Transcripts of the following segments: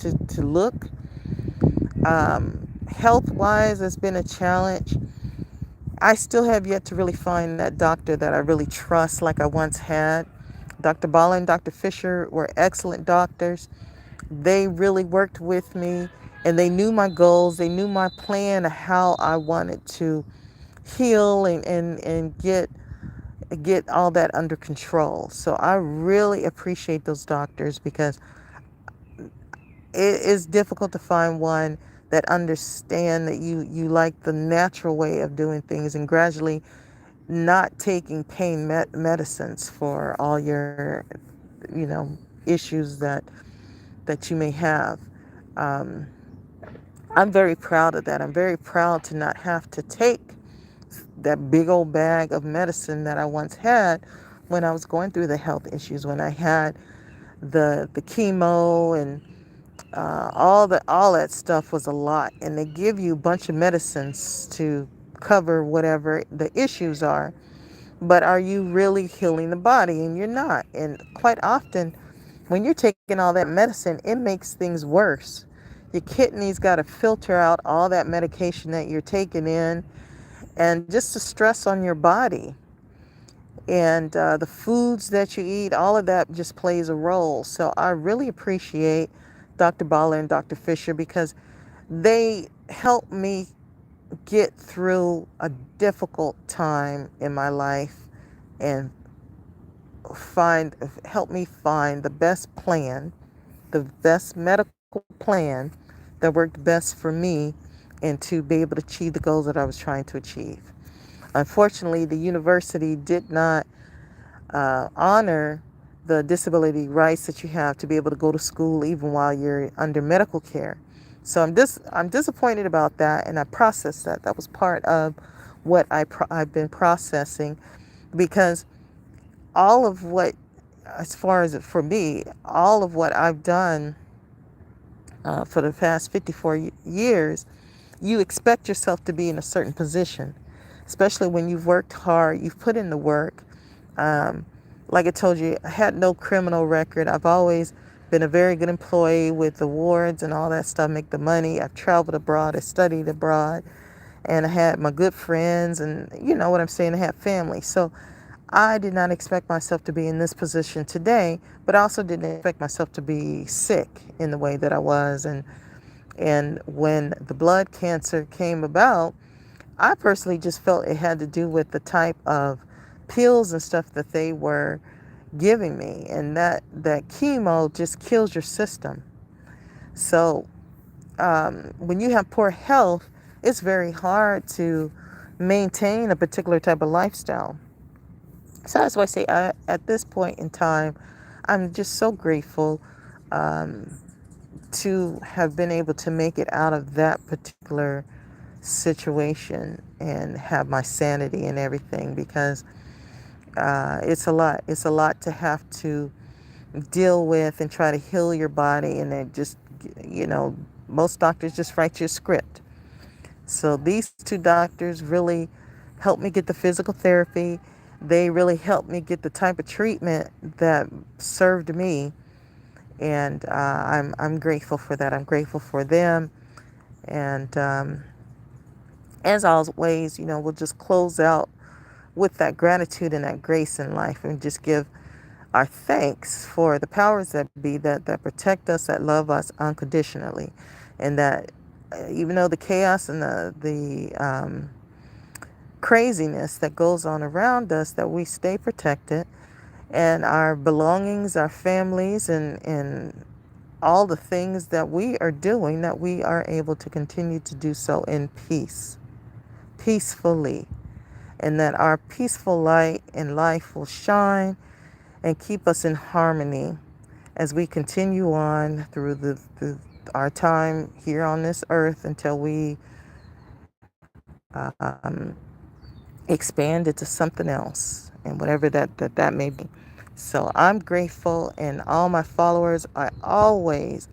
to look. Health wise, it's been a challenge. I still have yet to really find that doctor that I really trust like I once had. Dr. Balla and Dr. Fisher were excellent doctors. They really worked with me, and they knew my goals. They knew my plan of how I wanted to heal and get all that under control. So I really appreciate those doctors because it is difficult to find one that understand that you like the natural way of doing things and gradually not taking pain medicines for all your, you know, issues that you may have. Um, I'm very proud of that. I'm very proud to not have to take that big old bag of medicine that I once had when I was going through the health issues, when I had the chemo and all that stuff was a lot. And they give you a bunch of medicines to cover whatever the issues are. But are you really healing the body? And you're not. And quite often, when you're taking all that medicine, it makes things worse. Your kidneys got to filter out all that medication that you're taking in, and just the stress on your body and the foods that you eat, all of that just plays a role. So I really appreciate Dr. Balla and Dr. Fisher because they helped me get through a difficult time in my life and help me find the best plan, the best medical plan that worked best for me and to be able to achieve the goals that I was trying to achieve. Unfortunately, the university did not honor the disability rights that you have to be able to go to school even while you're under medical care. So I'm disappointed about that, and I processed that. That was part of what I've been processing because all of what, as far as for me, all of what I've done for the past 54 years, you expect yourself to be in a certain position, especially when you've worked hard, you've put in the work. Um, like I told you, I had no criminal record. I've always been a very good employee with awards and all that stuff, make the money. I've traveled abroad, I studied abroad, and I had my good friends, and you know what I'm saying, I had family. So I did not expect myself to be in this position today, but I also didn't expect myself to be sick in the way that I was. And when the blood cancer came about, I personally just felt it had to do with the type of pills and stuff that they were giving me, and that chemo just kills your system. So when you have poor health, it's very hard to maintain a particular type of lifestyle. So that's why I say at this point in time, I'm just so grateful um, to have been able to make it out of that particular situation and have my sanity and everything because it's a lot. It's a lot to have to deal with and try to heal your body. And they just, you know, most doctors just write you a script. So these two doctors really helped me get the physical therapy. They really helped me get the type of treatment that served me. And I'm grateful for that. I'm grateful for them. And as always, you know, we'll just close out with that gratitude and that grace in life and just give our thanks for the powers that be that protect us, that love us unconditionally. And that even though the chaos and the craziness that goes on around us, that we stay protected and our belongings, our families, and all the things that we are doing, that we are able to continue to do so in peace, peacefully, and that our peaceful light in life will shine and keep us in harmony as we continue on through our time here on this earth until we expand into something else and whatever that may be. So I'm grateful, and all my followers, I always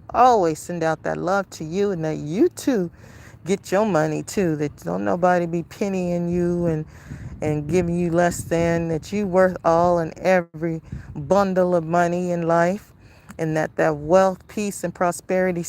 send out that love to you, and that you too get your money too, that don't nobody be pennying you and giving you less than, that you worth all and every bundle of money in life, and that wealth, peace, and prosperity